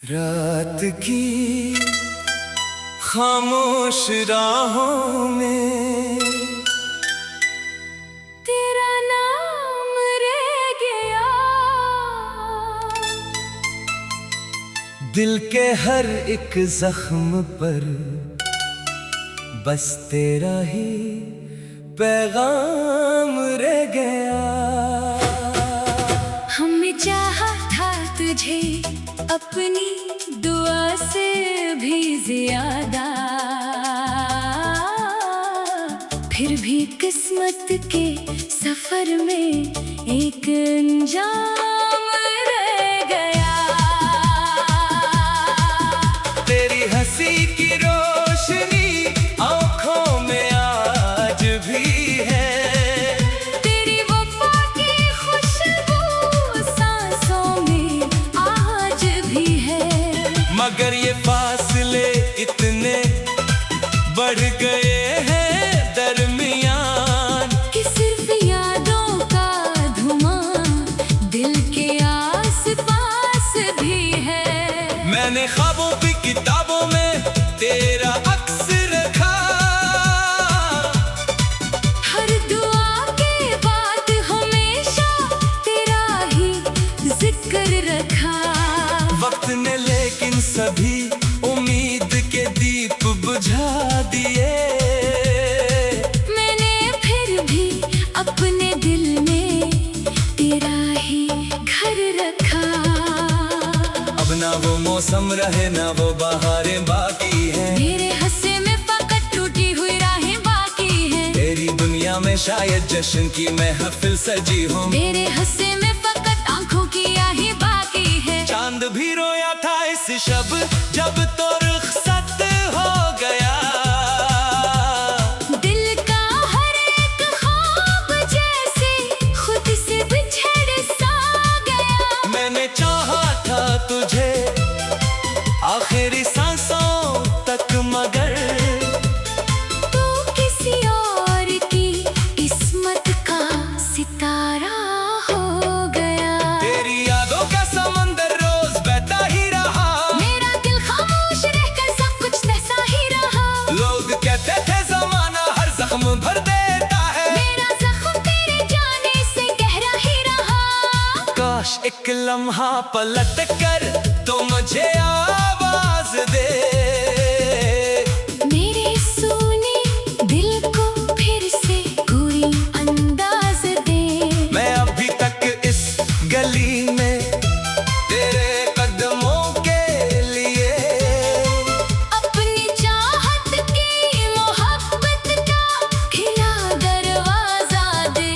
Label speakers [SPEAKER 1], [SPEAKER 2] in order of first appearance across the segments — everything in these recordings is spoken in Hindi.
[SPEAKER 1] रात की खामोश राहों में
[SPEAKER 2] तेरा नाम रह गया।
[SPEAKER 1] दिल के हर एक जख्म पर बस तेरा ही पैगाम रह गया।
[SPEAKER 2] हमने चाहा था तुझे अपनी दुआ से भी ज्यादा, फिर भी किस्मत के सफर में एक अंजाम रह गया।
[SPEAKER 1] तेरी हंसी की रोशनी आंखों में आज भी है,
[SPEAKER 2] तेरी वफा की खुशबू सांसों में आज भी है।
[SPEAKER 1] मगर ये फासले इतने बढ़ गए हैं दरमियान
[SPEAKER 2] कि सिर्फ यादों का धुआं दिल के आस-पास भी है।
[SPEAKER 1] मैंने ख्वाबों की किताबों में तेरा अक्स रखा,
[SPEAKER 2] हर दुआ के बाद हमेशा तेरा ही जिक्र रखा।
[SPEAKER 1] वक्त ने लेकिन सभी उम्मीद के दीप बुझा दिए।
[SPEAKER 2] मैंने फिर भी अपने दिल में तेरा ही घर रखा।
[SPEAKER 1] अब ना वो मौसम रहे ना वो बहारें बाकी हैं,
[SPEAKER 2] मेरे हंसे में फकत टूटी हुई राहें बाकी हैं।
[SPEAKER 1] तेरी दुनिया में शायद जश्न की महफिल सजी हो।
[SPEAKER 2] मेरे हंसे में फकत आंखों की आही बाकी है।
[SPEAKER 1] चांद भी रोया था इस शब जब तो रुखसत हो गया।
[SPEAKER 2] दिल का हर एक ख्वाब जैसे खुद से बिछड़ सा गया।
[SPEAKER 1] मैंने चाहा था तुझे आखिरी सांसों तक, मगर
[SPEAKER 2] तू किसी और की किस्मत का सितारा हो गया।
[SPEAKER 1] तेरी यादों का समंदर रोज बहता ही रहा।
[SPEAKER 2] मेरा दिल खामोश रहकर सब कुछ तहसा ही रहा।
[SPEAKER 1] लोग कहते थे जमाना हर जख्म भर देता है,
[SPEAKER 2] मेरा जख्म तेरे जाने से गहरा ही रहा।
[SPEAKER 1] काश एक लम्हा पलट कर तो मुझे आवाज दे।
[SPEAKER 2] मेरे सूने दिल को फिर से कोई अंदाज दे।
[SPEAKER 1] मैं अभी तक इस गली में तेरे कदमों के लिए
[SPEAKER 2] अपनी चाहत की मोहब्बत का खिला दरवाजा दे।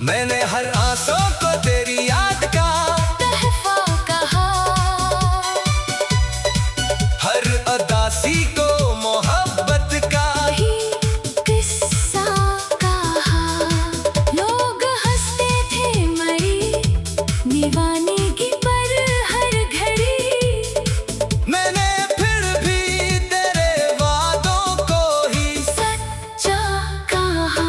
[SPEAKER 1] मैंने हर आंसू को तेरी याद का
[SPEAKER 2] तहफा कहा,
[SPEAKER 1] हर अदासी को मोहब्बत का
[SPEAKER 2] ही किस्सा कहा। लोग हंसते थे मरी दीवानगी पर हर घड़ी।
[SPEAKER 1] मैंने फिर भी तेरे वादों को ही
[SPEAKER 2] सच्चा कहा,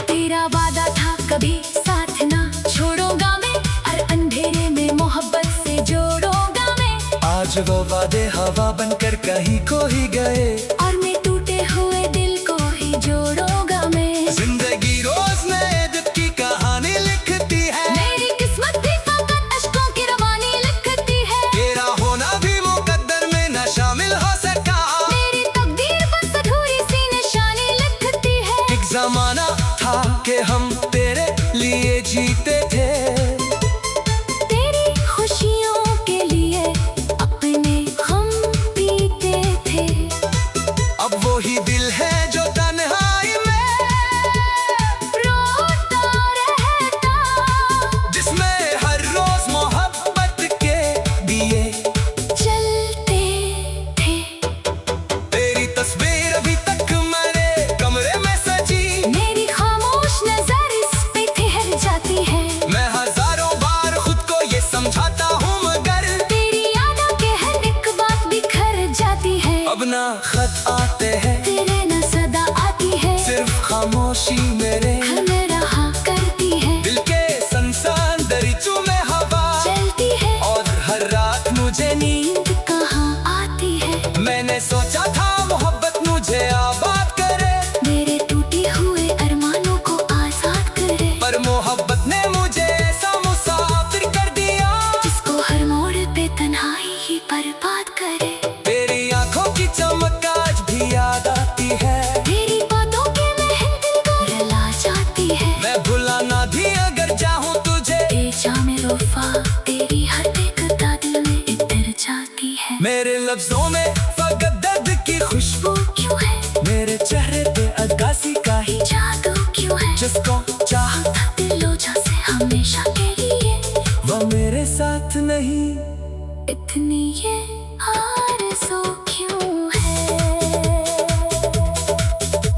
[SPEAKER 2] तेरा वादा था कभी साथ ना छोड़ूंगा मैं, और अंधेरे में मोहब्बत से जोड़ूंगा मैं।
[SPEAKER 1] आज वो वादे हवा बनकर कहीं खो ही गए।
[SPEAKER 2] और मैं टूटे हुए दिल को ही जोड़ूंगा मैं।
[SPEAKER 1] जिंदगी रोज नए दुख की कहानी लिखती है,
[SPEAKER 2] मेरी किस्मत भी फकत अश्कों की रवानी लिखती है।
[SPEAKER 1] तेरा होना भी मुकद्दर में न शामिल हो सका।
[SPEAKER 2] मेरी तकदीर बस अधूरी सी निशानी लिखती है।
[SPEAKER 1] एक जमाना था कि हम तेरे लिए जीते थे,
[SPEAKER 2] तेरी खुशियों के लिए अपने गम पीते थे।
[SPEAKER 1] अब वो ही दिल है जो तन्हाई में
[SPEAKER 2] रोता रहता,
[SPEAKER 1] जिसमें हर रोज मोहब्बत के दिए
[SPEAKER 2] चलते थे।
[SPEAKER 1] तेरी तस्वीर अभी तक मेरे कमरे में सजी।
[SPEAKER 2] मेरी खामोश नजर इस पे ठहर जाती है।
[SPEAKER 1] मेरे लफ्जों में फकत दर्द की खुशबू
[SPEAKER 2] क्यों है
[SPEAKER 1] मेरे चेहरे पे अक्कासी का ही
[SPEAKER 2] जादू क्यों है
[SPEAKER 1] जिसको चाहा
[SPEAKER 2] था दिलो से हमेशा के लिए
[SPEAKER 1] वो मेरे साथ नहीं
[SPEAKER 2] इतनी ये आरज़ू क्यों है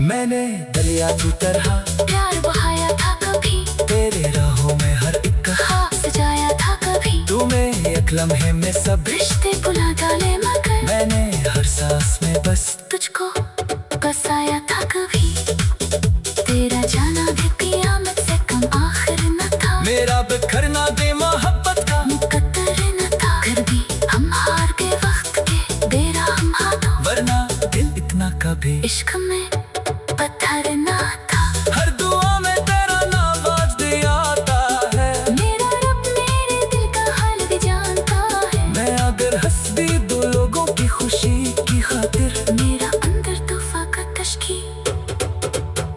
[SPEAKER 1] मैंने दरिया की तरह
[SPEAKER 2] प्यार बहाया था कभी
[SPEAKER 1] तेरे राहों में हर एक
[SPEAKER 2] ख्वाब सजाया था कभी
[SPEAKER 1] तुम्हें एक लम्हे में सब
[SPEAKER 2] रिश्ते भुला डाले मगर
[SPEAKER 1] मैंने हर सांस में बस
[SPEAKER 2] तुझको बसाया था कभी तेरा जाना भी क़यामत से कम आखिर न था
[SPEAKER 1] मेरा बिखरना दे मोहब्बत का
[SPEAKER 2] मुकद्दर न था फिर भी हम हार गए वक्त के बेरहम हाथों
[SPEAKER 1] वरना दिल इतना कभी
[SPEAKER 2] इश्क में पत्थर ना था
[SPEAKER 1] हर दुआ में तेरा नाम आज आता है
[SPEAKER 2] मेरा रब मेरे दिल का हाल भी जानता है
[SPEAKER 1] मैं अगर हंस भी दो लोगों की खुशी की खातिर
[SPEAKER 2] मेरा अंदर तूफा का तश्की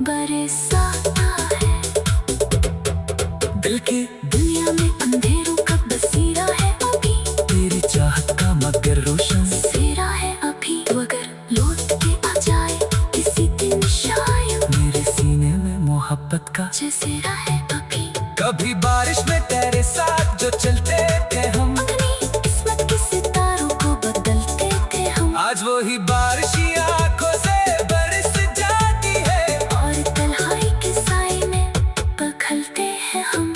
[SPEAKER 2] बरसाता है
[SPEAKER 1] दिल की
[SPEAKER 2] दुनिया में अंधेरों का बसीरा है अभी
[SPEAKER 1] तेरी चाहत का मगर रोशन
[SPEAKER 2] सेरा है अभी तो अगर लौट के आ जाए किसी दिन शायद
[SPEAKER 1] मेरे सीने में मोहब्बत का
[SPEAKER 2] जज़ीरा है अभी
[SPEAKER 1] कभी बारिश में तेरे साथ जो चलते थे हम
[SPEAKER 2] अपनी किस्मत के सितारों को बदलते थे हम
[SPEAKER 1] आज वही बारिश ही आंखों से बरस जाती है
[SPEAKER 2] और तन्हाई के साए में बखलते हैं हम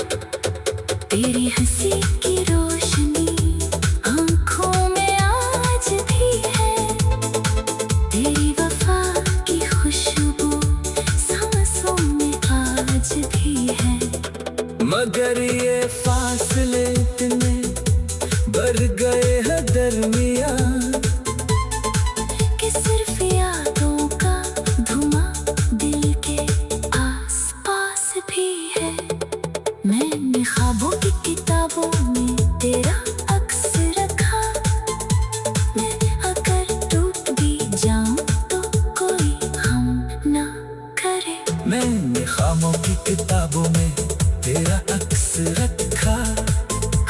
[SPEAKER 2] तेरी हंसी की रोशनी आँखों में आज भी है तेरी वफा की खुशबू सांसों में आज भी है
[SPEAKER 1] मगर ये फासले इतने बढ़ गए हैं दरमियान
[SPEAKER 2] कि सिर्फ यादों का धुआं दिल के आसपास भी है मैंने ख्वाबों की किताबों में तेरा अक्स रखा मैं अगर टूट भी जाऊं तो कोई हम ना करे
[SPEAKER 1] मैंने खामों की किताबों में तेरा अक्स रखा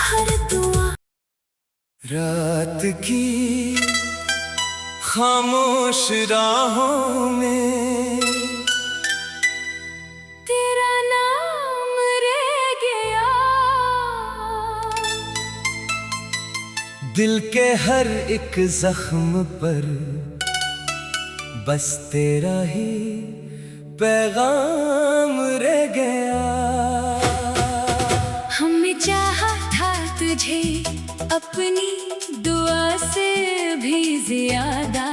[SPEAKER 2] हर दुआ
[SPEAKER 1] रात की खामोश राहों में
[SPEAKER 2] तेरा नाम रह गया
[SPEAKER 1] दिल के हर एक जख्म पर बस तेरा ही पैगाम रह गया
[SPEAKER 2] हमने चाहा था तुझे अपनी दुआ से भी ज्यादा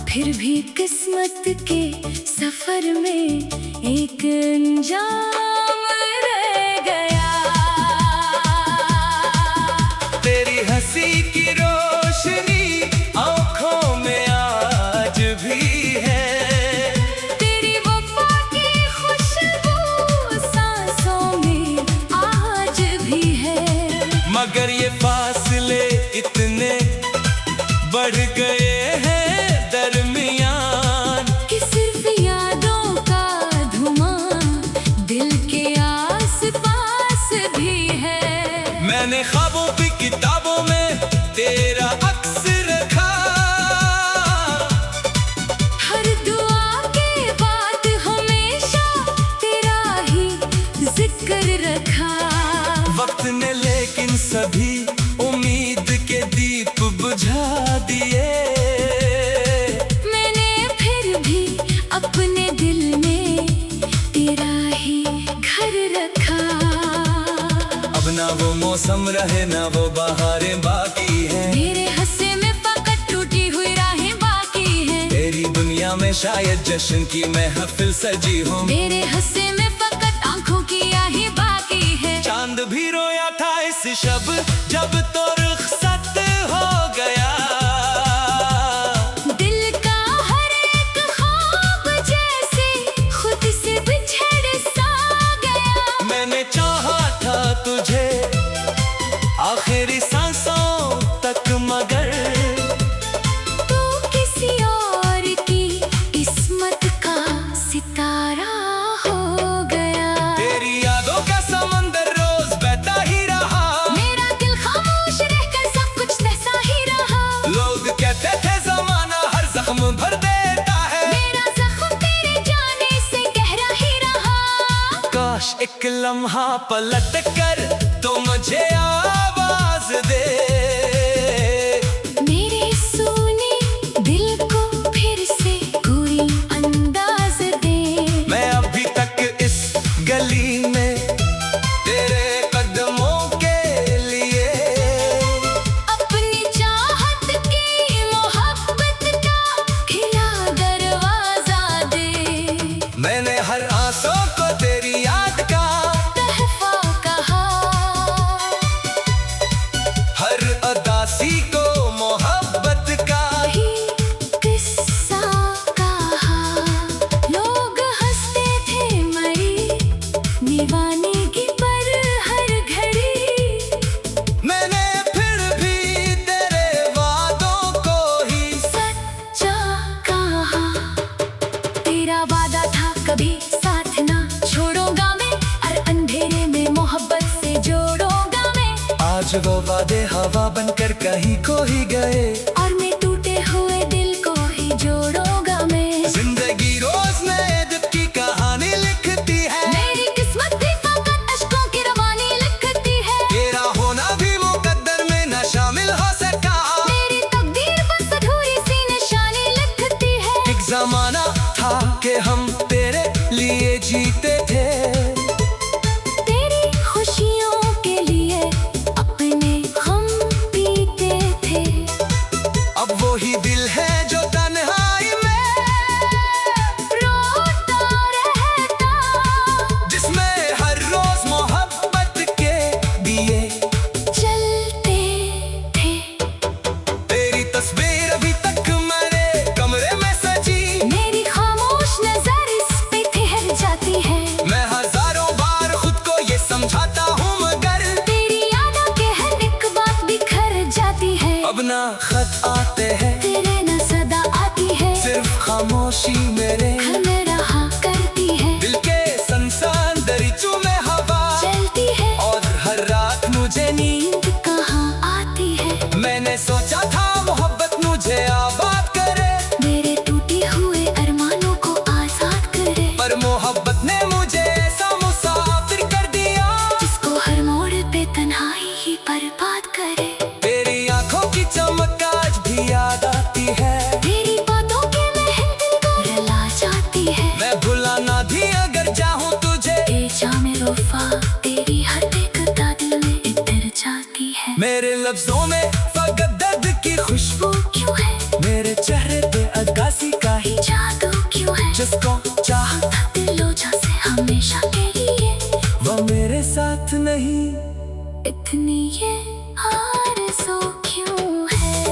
[SPEAKER 2] फिर भी किस्मत के सफर में एक अंजाम रह गया
[SPEAKER 1] तेरी हंसी की रोशनी आंखों में आज भी है
[SPEAKER 2] तेरी वफा की खुशबू सांसों में आज भी है
[SPEAKER 1] मगर ये फासले इतने बढ़ गए हैं दरमियान
[SPEAKER 2] कि सिर्फ यादों का धुआं दिल के आसपास भी है
[SPEAKER 1] मैंने ख्वाबों की किताबों में तेरा अक्स रखा
[SPEAKER 2] हर दुआ के बाद हमेशा तेरा ही जिक्र रखा
[SPEAKER 1] वक्त ने लेकिन सभी उम्मीद के दीप बुझा दिए
[SPEAKER 2] मैंने फिर भी अपने दिल में तेरा ही घर रखा
[SPEAKER 1] अब ना वो मौसम रहे ना वो बहारें बाकी हैं
[SPEAKER 2] मेरे हंसे में फकत टूटी हुई राहें बाकी हैं
[SPEAKER 1] तेरी दुनिया में शायद जश्न की महफिल सजी हो
[SPEAKER 2] मेरे हंसे में फकत आंखों की आही बाकी है
[SPEAKER 1] चांद भी रोया था इस शब जब तो रुखसत हो गया
[SPEAKER 2] दिल का हर एक ख्वाब जैसे खुद से बिछड़ सा गया
[SPEAKER 1] मैंने चाहा था तुझे आखिरी सांसों तक मगर
[SPEAKER 2] तू किसी और की किस्मत का सितारा हो गया
[SPEAKER 1] तेरी यादों का समंदर रोज बहता ही रहा
[SPEAKER 2] मेरा दिल खामोश
[SPEAKER 1] लम्हा पलट कर तो मुझे आवाज दे।
[SPEAKER 2] मेरे सोने दिल को फिर से कोई अंदाज दे।
[SPEAKER 1] मैं अभी तक इस गली में तेरे कदमों के लिए
[SPEAKER 2] अपनी चाहत की मोहब्बत का खिला दरवाजा दे।
[SPEAKER 1] मैंने हर आंसू को तेरी याद का
[SPEAKER 2] तहफा कहा,
[SPEAKER 1] हर उदासी को मोहब्बत का
[SPEAKER 2] ही किस्सा कहा। लोग हंसते थे मरी दीवानगी पर हर घड़ी।
[SPEAKER 1] मैंने फिर भी तेरे वादों को ही
[SPEAKER 2] सच्चा कहा, तेरा वादा था कभी साथ ना छोड़ूंगा मैं, और अंधेरे में मोहब्बत से जोड़ूंगा मैं।
[SPEAKER 1] आज वो वादे हवा बनकर कहीं को ही गए,
[SPEAKER 2] और मैं टूटे हुए दिल को ही जोड़ूंगा मैं।
[SPEAKER 1] जिंदगी रोज नए दुख की कहानी लिखती है।
[SPEAKER 2] मेरी किस्मत भी फकत अश्कों की रवानी लिखती है।
[SPEAKER 1] तेरा होना भी मुकद्दर में न शामिल हो सका।
[SPEAKER 2] मेरी तकदीर बस अधूरी सी निशानी लिखती है।
[SPEAKER 1] एक जमाना था कि हम तेरे लिए जीते थे,
[SPEAKER 2] तेरी खुशियों के लिए अपने गम पीते थे।
[SPEAKER 1] अब वो ही दिल है जो तन्हाई में
[SPEAKER 2] रोता रहता,
[SPEAKER 1] जिसमें हर रोज मोहब्बत के दिए
[SPEAKER 2] चलते थे।
[SPEAKER 1] तेरी तस्वीर अभी तक मेरे कमरे में सजी।
[SPEAKER 2] मेरी खामोश नजर इस पे ठहर जाती है।
[SPEAKER 1] मैं हजारों बार खुद को ये समझाता हूँ मगर
[SPEAKER 2] तेरी यादों के हर एक बात बिखर जाती है।
[SPEAKER 1] अब ना खत आते हैं,
[SPEAKER 2] तेरे न सदा आती है,
[SPEAKER 1] सिर्फ खामोशी मेरे
[SPEAKER 2] हमें रहा करती है।
[SPEAKER 1] दिल के संसान दरीचों में हवा
[SPEAKER 2] चलती है
[SPEAKER 1] और हर रात मुझे नींद।
[SPEAKER 2] कहाँ आती है।
[SPEAKER 1] मैंने सोचा था मोहब्बत मुझे आबाद करे,
[SPEAKER 2] मेरे टूटे हुए अरमानों को आजाद करे।
[SPEAKER 1] पर मोहब्बत ने मुझे ऐसा मुसाफिर कर दिया
[SPEAKER 2] जिसको हर मोड़ पे तन्हाई ही बर्बाद करे।
[SPEAKER 1] तेरी आंखों की चमक आज भी याद आती है।
[SPEAKER 2] तेरी बातों के महक दिल को रुला जाती है।
[SPEAKER 1] मैं भुलाना भी अगर चाहूँ तुझे,
[SPEAKER 2] ए जामे वफा तेरी हर एक अदा दिल में इतर जाती है।
[SPEAKER 1] मेरे लफ्जों में फकत दर्द की खुशबू,
[SPEAKER 2] वो क्यों है,
[SPEAKER 1] मेरे चेहरे पे अदासी का ही
[SPEAKER 2] जादू क्यों है।
[SPEAKER 1] जिसको चाहता
[SPEAKER 2] दिलो जैसे हमेशा के लिए,
[SPEAKER 1] वो मेरे साथ नहीं।
[SPEAKER 2] इतनी ये आरज़ू क्यों है।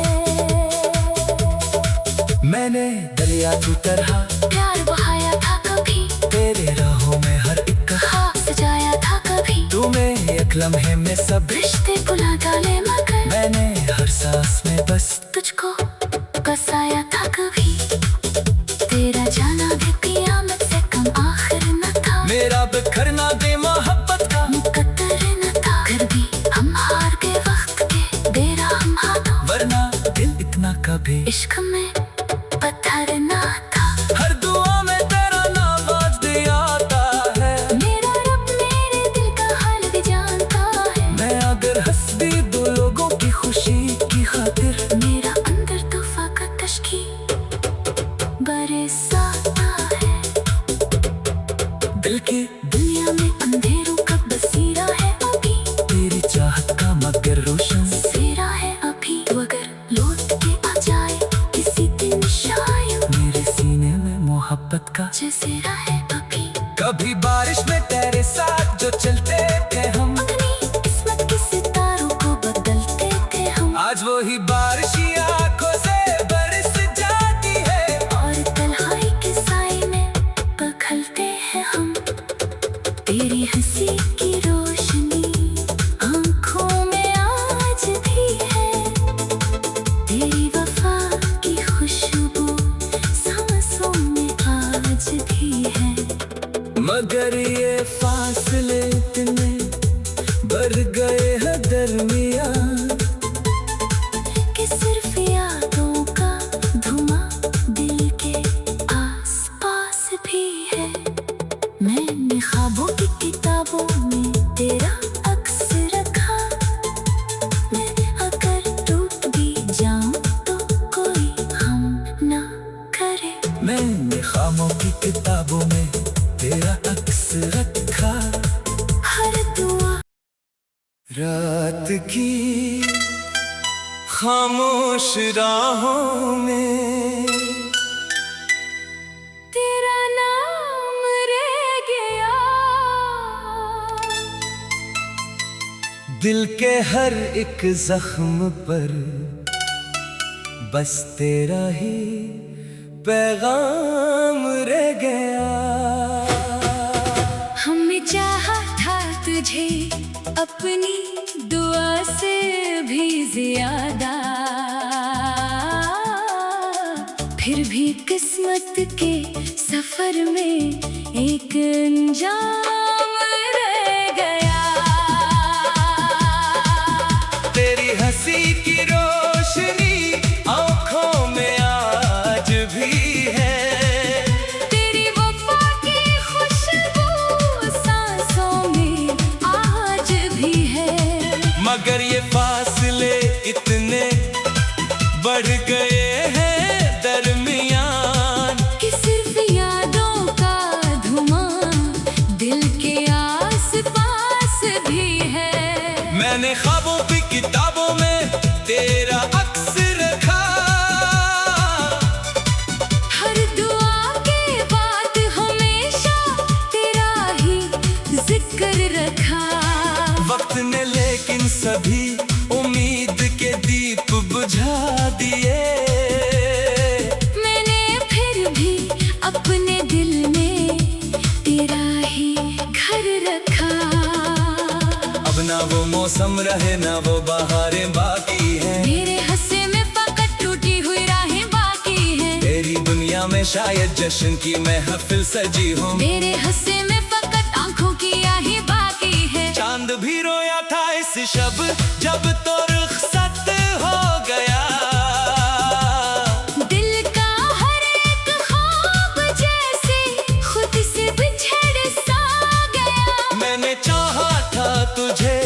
[SPEAKER 1] मैंने दरिया तू तरह
[SPEAKER 2] प्यार बहाया था कभी,
[SPEAKER 1] तेरे राहों में हर एक
[SPEAKER 2] ख्वाब सजाया था कभी।
[SPEAKER 1] तू में एक लम्हे में सब
[SPEAKER 2] रिश्ते बुला डाले मगर
[SPEAKER 1] मैंने हर सांस में बस
[SPEAKER 2] तुझको बसाया था कभी। तेरा जाना भी क़यामत से कम आखिर न था।
[SPEAKER 1] मेरा बिखरना दे मोहब्बत का
[SPEAKER 2] मुकद्दर न था। फिर भी हम हार के वक्त के बेरा हम हाथों,
[SPEAKER 1] वरना दिल इतना कभी
[SPEAKER 2] इश्क में पत्थर न था।
[SPEAKER 1] हर दुआ में तेरा नाम आज भी आता है।
[SPEAKER 2] मेरा रब मेरे दिल का हाल भी जानता है।
[SPEAKER 1] मैं अगर हंस भी दो लोगों की खुशी की खातिर,
[SPEAKER 2] मेरा अंदर तो फकत अश्की बरसाता है।
[SPEAKER 1] दिल की
[SPEAKER 2] दुनिया में अंधेरों का बसीरा है अभी,
[SPEAKER 1] तेरी चाहत का मगर रोशन
[SPEAKER 2] सेरा है अभी। तो अगर लौट के आ जाए किसी दिन शायद,
[SPEAKER 1] मेरे सीने में मोहब्बत का
[SPEAKER 2] जैसेरा है अभी।
[SPEAKER 1] कभी बारिश में तेरे साथ जो चलते थे हम,
[SPEAKER 2] अपनी किस्मत के सितारों को बदलते थे हम।
[SPEAKER 1] आज वो ही बारिश ही आंखों से बरस जाती है।
[SPEAKER 2] और तन्हाई के साए में पखलते हैं हम। तेरी हंसी की रोशनी आँखों में आज भी है। तेरी वफा की खुशबू सांसों में आज भी है।
[SPEAKER 1] मगर ये फासले इतने बढ़ गए हैं दरमियाँ,
[SPEAKER 2] कि सिर्फ यादों का धुआं दिल के आसपास भी है। मैंने ख्वाबों की किताबों
[SPEAKER 1] रात की खामोश राहों में
[SPEAKER 2] तेरा नाम रह गया।
[SPEAKER 1] दिल के हर एक जख्म पर बस तेरा ही पैगाम रह गया।
[SPEAKER 2] हमने चाहा था तुझे अपनी दुआ से भी ज्यादा, फिर भी किस्मत के सफर में एक अंजाम रह गया।
[SPEAKER 1] तेरी हंसी की रोशनी आंखों में आज भी है,
[SPEAKER 2] तेरी वफा की खुशबू सांसों में आज भी है।
[SPEAKER 1] मगर ये फासले इतने बढ़ गए हैं दरमियान
[SPEAKER 2] कि सिर्फ यादों का धुआं दिल के आस-पास भी है।
[SPEAKER 1] मैंने ख्वाबों की किताबों में तेरा अक्स रखा,
[SPEAKER 2] हर दुआ के बाद हमेशा तेरा ही जिक्र रखा।
[SPEAKER 1] वक्त ने लेकिन सभी उम्मीद के दीप बुझा दिए।
[SPEAKER 2] मैंने फिर भी अपने दिल में तेरा ही घर रखा।
[SPEAKER 1] अब ना वो मौसम रहे ना वो बहारें बाकी हैं,
[SPEAKER 2] मेरे हंसे में फकत टूटी हुई राहें बाकी हैं।
[SPEAKER 1] तेरी दुनिया में शायद जश्न की महफिल सजी हो।
[SPEAKER 2] मेरे हंसे में फकत आंखों की आही बाकी है।
[SPEAKER 1] चांद भी रोया था इस शब जब तो रुखसत हो गया।
[SPEAKER 2] दिल का हर एक ख्वाब जैसे खुद से बिछड़ सा गया।
[SPEAKER 1] मैंने चाहा था तुझे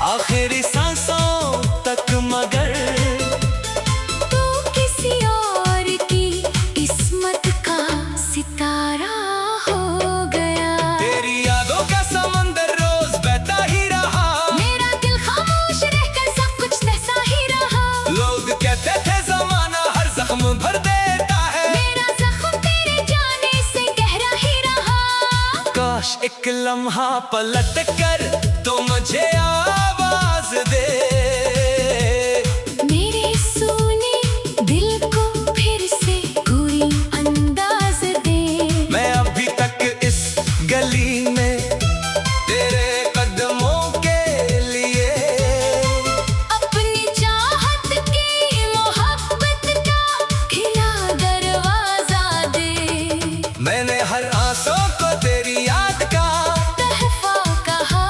[SPEAKER 1] आखिरी सांसों तक, मगर
[SPEAKER 2] तू किसी और की किस्मत का सितारा हो गया।
[SPEAKER 1] तेरी यादों का समंदर रोज बहता ही रहा।
[SPEAKER 2] मेरा दिल खामोश रहकर सब कुछ तैसा ही रहा।
[SPEAKER 1] लोग कहते थे जमाना हर जख्म भर देता है,
[SPEAKER 2] मेरा जख्म तेरे जाने से गहरा ही रहा।
[SPEAKER 1] काश एक लम्हा पलट कर तो मुझे आवाज दे।
[SPEAKER 2] मेरे सोने दिल को फिर से कोई अंदाज दे।
[SPEAKER 1] मैं अभी तक इस गली में तेरे कदमों के लिए
[SPEAKER 2] अपनी चाहत की मोहब्बत का खिला दरवाजा दे।
[SPEAKER 1] मैंने हर आंसू को तेरी याद का
[SPEAKER 2] तहफा कहा,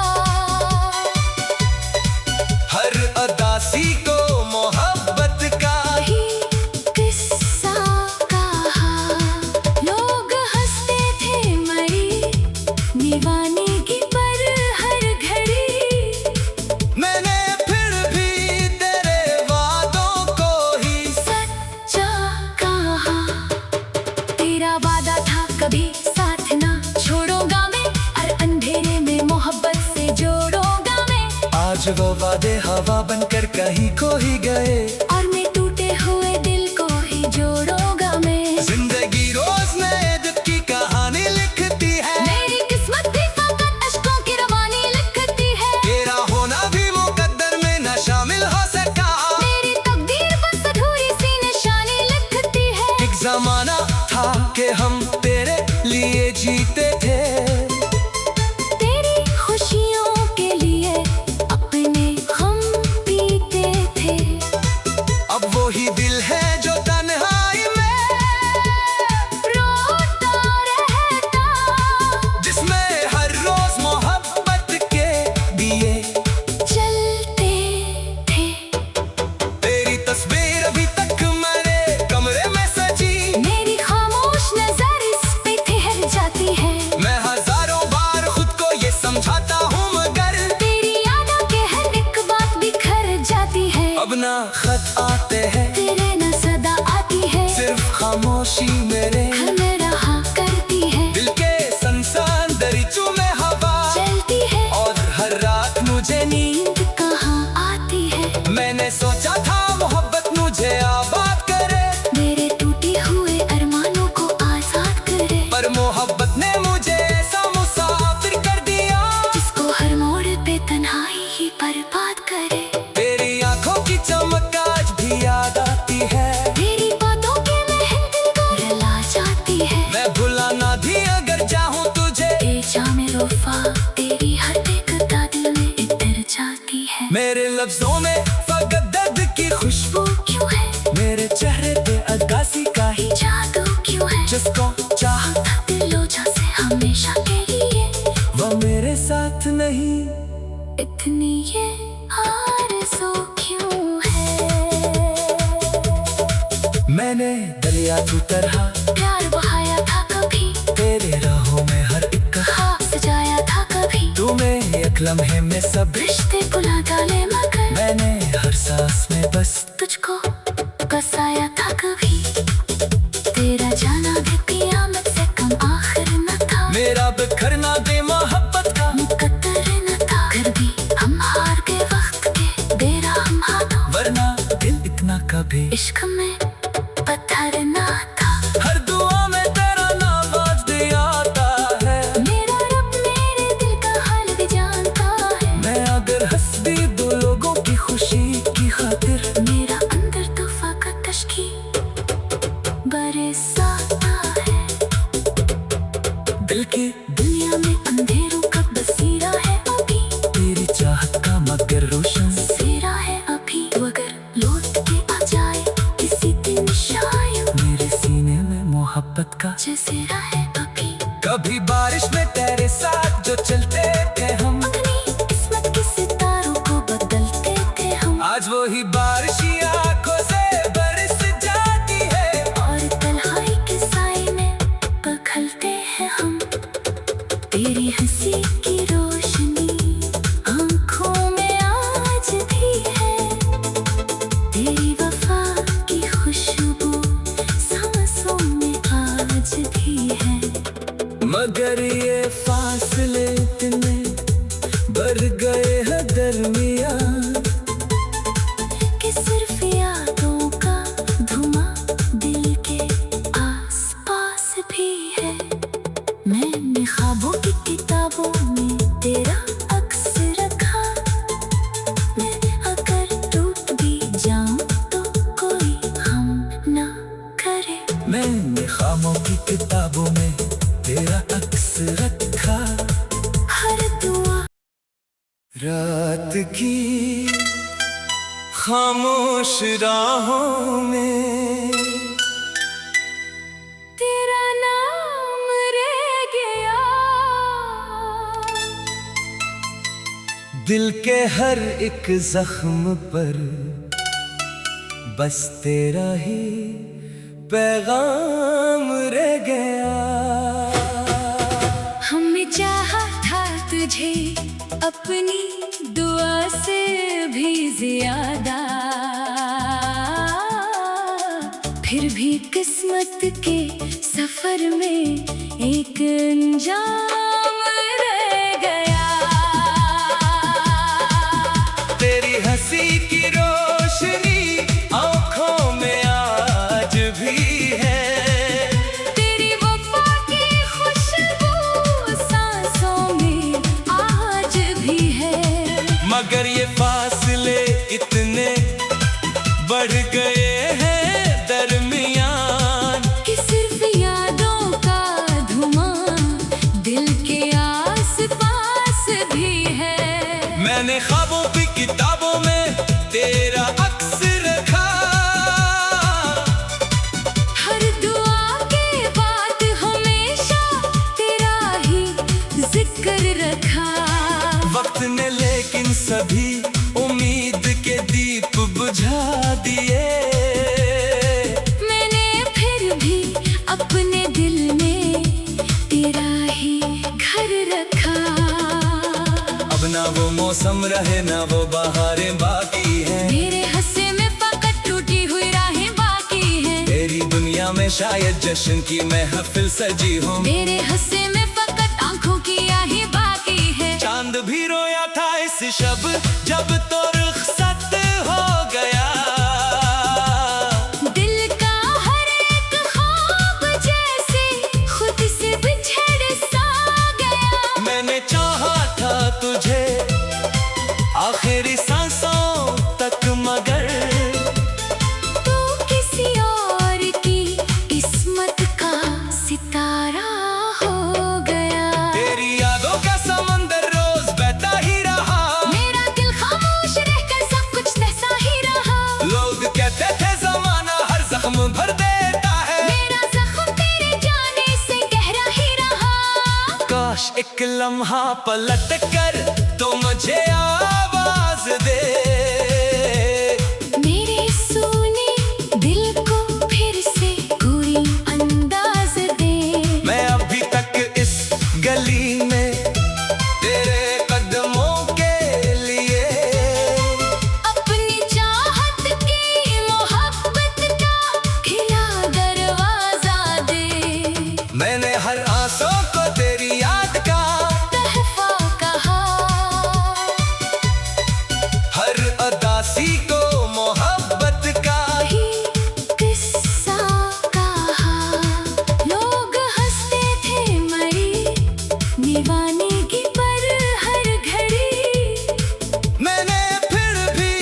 [SPEAKER 1] हर अदासी को मोहब्बत का
[SPEAKER 2] ही किस्सा कहा। लोग हंसते थे मरी दीवानगी पर हर घड़ी।
[SPEAKER 1] मैंने फिर भी तेरे वादों को ही
[SPEAKER 2] सच्चा कहा, तेरा वादा था कभी साथ ना छोड़ूंगा मैं, और अंधेरे में मोहब्बत से जोड़ूंगा मैं।
[SPEAKER 1] आज वो वादे हवा बनकर कहीं खो ही गए,
[SPEAKER 2] और मैं टूटे हुए दिल को ही जोड़ूंगा मैं।
[SPEAKER 1] जिंदगी रोज नए दुख की कहानी लिखती है।
[SPEAKER 2] मेरी किस्मत भी फकत अश्कों की रवानी लिखती है।
[SPEAKER 1] तेरा होना भी मुकद्दर में न शामिल हो सका।
[SPEAKER 2] मेरी तकदीर बस अधूरी सी निशानी लिखती है।
[SPEAKER 1] एक जमाना था कि हम तेरे लिए जीते थे,
[SPEAKER 2] तेरी खुशियों के लिए अपने गम पीते थे।
[SPEAKER 1] अब वो ही दिल है जो तन्हाई में
[SPEAKER 2] रोता रहता,
[SPEAKER 1] जिसमें हर रोज मोहब्बत के दिए
[SPEAKER 2] चलते थे।
[SPEAKER 1] तेरी तस्वीर अभी तक मेरे कमरे में सजी।
[SPEAKER 2] मेरी खामोश नजर इस पे ठहर जाती है। बर्बाद करे।
[SPEAKER 1] तेरी आंखों की चमक आज भी याद आती है,
[SPEAKER 2] तेरी बातों के महक दिल को रुला जाती है।
[SPEAKER 1] मैं भुला ना भी अगर चाहूँ तुझे,
[SPEAKER 2] ए जामे वफा तेरी हर एकता दिल में इतर जाती है।
[SPEAKER 1] मेरे लफ्जों में फकत दर्द की खुशबू
[SPEAKER 2] क्यों है
[SPEAKER 1] मेरे चेहरे पे अदासी का ही
[SPEAKER 2] जादू क्यों है,
[SPEAKER 1] जिसको चाहता
[SPEAKER 2] था दिलों जैसे हमेशा के लिए,
[SPEAKER 1] वो मेरे साथ नहीं।
[SPEAKER 2] इतनी ये आरज़ू क्यों है।
[SPEAKER 1] मैंने दरिया की तरह
[SPEAKER 2] प्यार बहाया था कभी,
[SPEAKER 1] तेरे राहों में हर एक
[SPEAKER 2] ख्वाब सजाया था कभी।
[SPEAKER 1] तुम्हें एक लम्हे में सब
[SPEAKER 2] रिश्ते भुला डाले मगर
[SPEAKER 1] मैंने हर सांस में बस
[SPEAKER 2] तुझको बसाया था कभी। तेरा जाना भी क़यामत से कम आखिर न था,
[SPEAKER 1] मेरा बिखरना दे मोहब्बत का
[SPEAKER 2] मुकद्दर न था। फिर भी हम हार गए वक्त के बेरहम हाथों,
[SPEAKER 1] वरना दिल इतना कभी
[SPEAKER 2] इश्क में पत्थर न था।
[SPEAKER 1] हर दुआ में तेरा नाम आज भी आता है,
[SPEAKER 2] मेरा रब मेरे दिल का हाल भी जानता है।
[SPEAKER 1] मैं अगर हंस भी दो लोगों की खुशी की खातिर,
[SPEAKER 2] मेरा अंदर तो फकत अश्की बरसाता है।
[SPEAKER 1] दिल की
[SPEAKER 2] दुनिया में अंधेरों का बसेरा है अभी,
[SPEAKER 1] तेरी चाहत का मगर रोशन
[SPEAKER 2] सेरा है अभी। तू अगर लौट के आ जाए किसी दिन शायद,
[SPEAKER 1] मेरे सीने में मोहब्बत का
[SPEAKER 2] जैसेरा है अभी।
[SPEAKER 1] कभी बारिश में तेरे साथ जो चलते थे हम,
[SPEAKER 2] अपनी किस्मत के सितारों को बदलते थे हम।
[SPEAKER 1] आज वही बारिश ही आंखों से बरस जाती है,
[SPEAKER 2] और तन्हाई के साए में पखलते हैं हम। तेरी हंसी की रोशनी आँखों में आज भी है, तेरी वफा की खुशबू सांसों में आज भी है।
[SPEAKER 1] मगर ये फासले इतने बढ़ गए हैं दरमिया,
[SPEAKER 2] कि सिर्फ यादों का धुआं दिल के आसपास भी है। मैंने ख्वाबों की किताबों में तेरा अक्स रखा, मैं अगर टूट भी जाऊं तो कोई हम ना करे।
[SPEAKER 1] मैंने खामों की किताबों में तेरा अक्स रखा,
[SPEAKER 2] हर दुआ
[SPEAKER 1] रात की खामोश राहों में
[SPEAKER 2] तेरा नाम रह गया।
[SPEAKER 1] दिल के हर एक जख्म पर बस तेरा ही पैगाम रह गया।
[SPEAKER 2] हमने चाहा था तुझे अपनी दुआ से भी ज्यादा, फिर भी किस्मत के सफर में एक अंजाम रह गया।
[SPEAKER 1] तेरी हंसी की रोशनी आंखों में आज भी है,
[SPEAKER 2] तेरी वफा की खुशबू सांसों में आज भी है।
[SPEAKER 1] मगर ये फासले इतने बढ़ गए हैं दरमियान,
[SPEAKER 2] कि सिर्फ यादों का धुआं दिल के आसपास भी है।
[SPEAKER 1] मैंने ख्वाबों की किताबों में तेरा अक्स रखा,
[SPEAKER 2] हर दुआ के बाद हमेशा तेरा ही जिक्र रखा।
[SPEAKER 1] वक्त ने लेकिन सभी उम्मीद के दीप बुझा दिए,
[SPEAKER 2] मैंने फिर भी अपने दिल में तेरा ही घर रखा।
[SPEAKER 1] अब ना वो मौसम रहे ना वो बहारें बाकी हैं,
[SPEAKER 2] मेरे हंसे में फकत टूटी हुई राहें बाकी हैं।
[SPEAKER 1] तेरी दुनिया में शायद जश्न की महफिल सजी हो,
[SPEAKER 2] मेरे हंसे में फकत आंखों की आही बाकी है।
[SPEAKER 1] चांद भी रोया था इस शब जब तो रुखसत हो गया,
[SPEAKER 2] दिल का हर एक ख्वाब जैसे खुद से बिछड़ सा गया।
[SPEAKER 1] मैंने चाहा था तुझे आखिरी सांसों तक, मगर
[SPEAKER 2] तू किसी और की किस्मत का सितारा हो गया।
[SPEAKER 1] तेरी यादों का समंदर रोज बहता ही रहा,
[SPEAKER 2] मेरा दिल खामोश रहकर सब कुछ तैसा ही रहा।
[SPEAKER 1] लोग कहते थे जमाना हर जख्म भर देता है,
[SPEAKER 2] मेरा जख्म तेरे जाने से गहरा ही रहा।
[SPEAKER 1] काश एक लम्हा पलट कर तो मुझे आवाज दे,
[SPEAKER 2] मेरे सुने दिल को फिर से कोई अंदाज दे।
[SPEAKER 1] मैं अभी तक इस गली में तेरे कदमों के लिए
[SPEAKER 2] अपनी चाहत की मोहब्बत का खिला दरवाजा दे।
[SPEAKER 1] मैंने हर आंसू को तेरी याद का
[SPEAKER 2] तहफा कहा,
[SPEAKER 1] हर अदासी को मोहब्बत का
[SPEAKER 2] ही किस्सा कहा। लोग हंसते थे मरी दीवानगी पर हर घड़ी,
[SPEAKER 1] मैंने फिर भी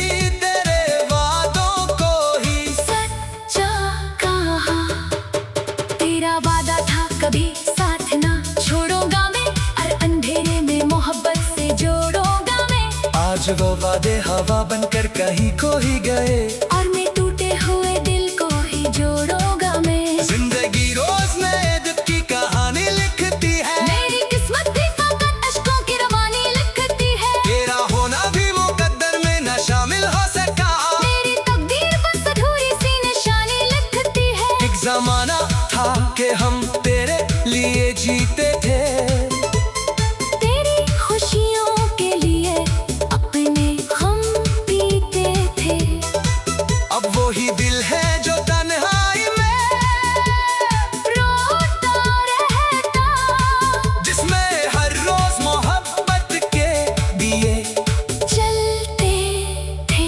[SPEAKER 1] तेरे वादों को ही
[SPEAKER 2] सच्चा कहा। तेरा वादा था कभी साथ ना छोड़ूंगा मैं, और अंधेरे में मोहब्बत से जोड़ूंगा मैं।
[SPEAKER 1] आज वो वादे हवा बनकर कहीं खो ही गए,
[SPEAKER 2] और मैं टूटे हुए दिल को ही जोड़ूंगा मैं।
[SPEAKER 1] जिंदगी रोज नए दुख की कहानी लिखती है,
[SPEAKER 2] मेरी किस्मत भी फकत अश्कों की रवानी लिखती है।
[SPEAKER 1] तेरा होना भी मुकद्दर में न शामिल हो सका।
[SPEAKER 2] मेरी तकदीर बस अधूरी सी निशानी लिखती है।
[SPEAKER 1] एक जमाना था कि हम तेरे लिए जीते थे,
[SPEAKER 2] तेरी खुशियों के लिए अपने गम पीते थे।
[SPEAKER 1] अब वो ही दिल है जो तन्हाई में
[SPEAKER 2] रोता रहता,
[SPEAKER 1] जिसमें हर रोज मोहब्बत के दिए
[SPEAKER 2] चलते थे।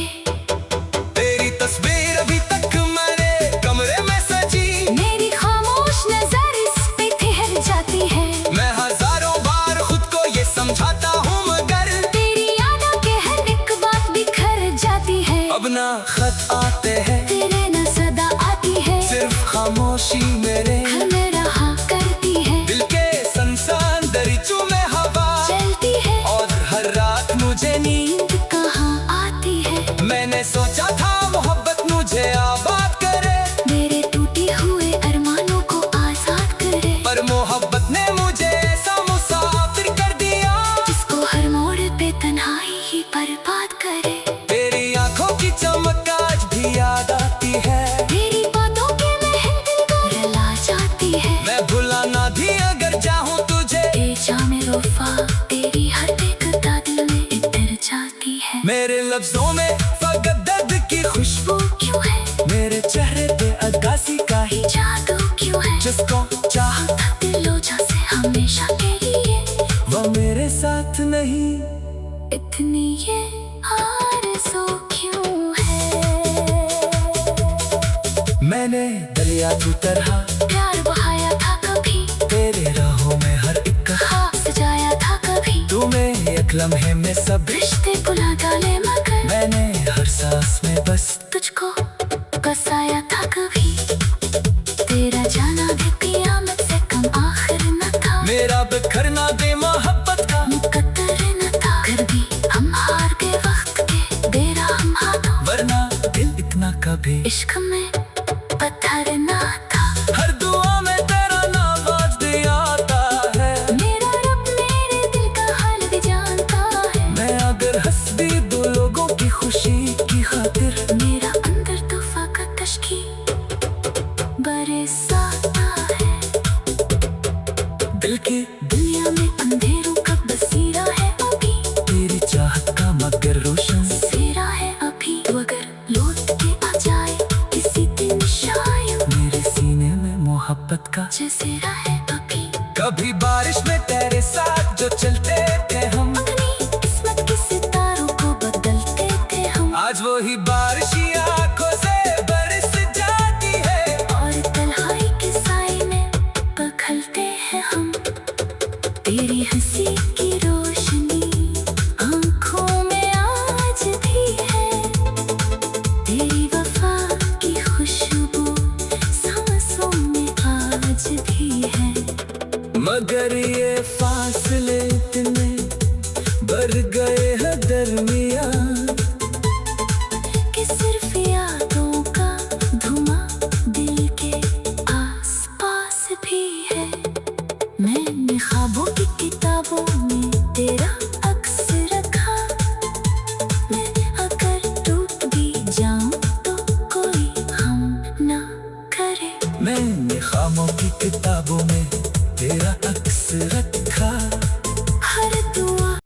[SPEAKER 1] तेरी तस्वीर अभी तक मेरे कमरे में सजी,
[SPEAKER 2] मेरी खामोश नजर इस पे ठहर जाती है।
[SPEAKER 1] मैं हजारों बार खुद को ये समझाता हूँ, मगर
[SPEAKER 2] तेरी यादों के हर एक बात बिखर जाती है।
[SPEAKER 1] अब ना खत आते हैं,
[SPEAKER 2] तेरे न सदा आती है,
[SPEAKER 1] सिर्फ खामोशी मेरे
[SPEAKER 2] घर में रहा करती है।
[SPEAKER 1] दिल के संसान दरिचों में हवा
[SPEAKER 2] चलती है,
[SPEAKER 1] और हर रात मुझे नींद।
[SPEAKER 2] नींद कहाँ आती है।
[SPEAKER 1] मैंने सोचा था मोहब्बत मुझे आबाद करे,
[SPEAKER 2] मेरे टूटे हुए अरमानों को आजाद करे।
[SPEAKER 1] पर मोहब्बत ने मुझे ऐसा मुसाफिर कर दिया,
[SPEAKER 2] जिसको हर मोड़ पे तन्हाई ही बर्बाद करे।
[SPEAKER 1] तेरी आंखों की चमक आज भी याद आती है,
[SPEAKER 2] तेरी बातों के महक दिल को रुला जाती है।
[SPEAKER 1] मैं भुला ना भी अगर चाहूँ तुझे,
[SPEAKER 2] ए जामे वफा तेरी हर बेकता दिल में इतर जाती है।
[SPEAKER 1] मेरे लफ्जों में फकत दर्द की खुशबू
[SPEAKER 2] वो क्यों है,
[SPEAKER 1] मेरे चेहरे पे अदासी का ही
[SPEAKER 2] जादू क्यों है।
[SPEAKER 1] जिसको चाह
[SPEAKER 2] दिलो से हमेशा के लिए,
[SPEAKER 1] वो मेरे साथ नहीं।
[SPEAKER 2] इतनी ये आरज़ू क्यों है।
[SPEAKER 1] मैंने दरिया की तरह
[SPEAKER 2] प्यार बहाया था कभी,
[SPEAKER 1] तेरे राहों में हर एक
[SPEAKER 2] ख्वाब सजाया था कभी।
[SPEAKER 1] तुम्हें एक लम्हे में सब
[SPEAKER 2] रिश्ते भुला डाले मगर
[SPEAKER 1] मैंने हर सांस में बस
[SPEAKER 2] तुझको बसाया था कभी। तेरा जाना भी क़यामत से कम आखिर न था,
[SPEAKER 1] मेरा बिखरना दे मोहब्बत का
[SPEAKER 2] मुकद्दर न था। फिर भी हम हार गए वक्त के बेरहम हाथों,
[SPEAKER 1] वरना दिल इतना कभी
[SPEAKER 2] इश्क में पत्थर न था।
[SPEAKER 1] हर दुआ में तेरा नाम आज भी आता है,
[SPEAKER 2] मेरा रब मेरे दिल का हाल भी जानता है।
[SPEAKER 1] मैं अगर हंस भी दो लोगों की खुशी की खातिर,
[SPEAKER 2] मेरा अंदर तो फकत अश्की बरसाता है।
[SPEAKER 1] दिल की
[SPEAKER 2] दुनिया में अंधेरों का बसीरा है अभी,
[SPEAKER 1] तेरी चाहत का मगर रोशन
[SPEAKER 2] सेरा है अभी। तू अगर लौट के आ जाए किसी दिन शायद,
[SPEAKER 1] मेरे सीने में मोहब्बत का
[SPEAKER 2] जज़ीरा है अभी।
[SPEAKER 1] कभी बारिश में तेरे साथ जो चलते थे हम,
[SPEAKER 2] अपनी किस्मत के सितारों को बदलते थे हम।
[SPEAKER 1] आज वो ही बारिशी आंखों से बरस जाती है,
[SPEAKER 2] और तन्हाई के साए में बखलते हैं हम। तेरी हंसी की रोशनी आंखों में आ
[SPEAKER 1] मगर ये फासले इतने बढ़ गए हैं दरमिया।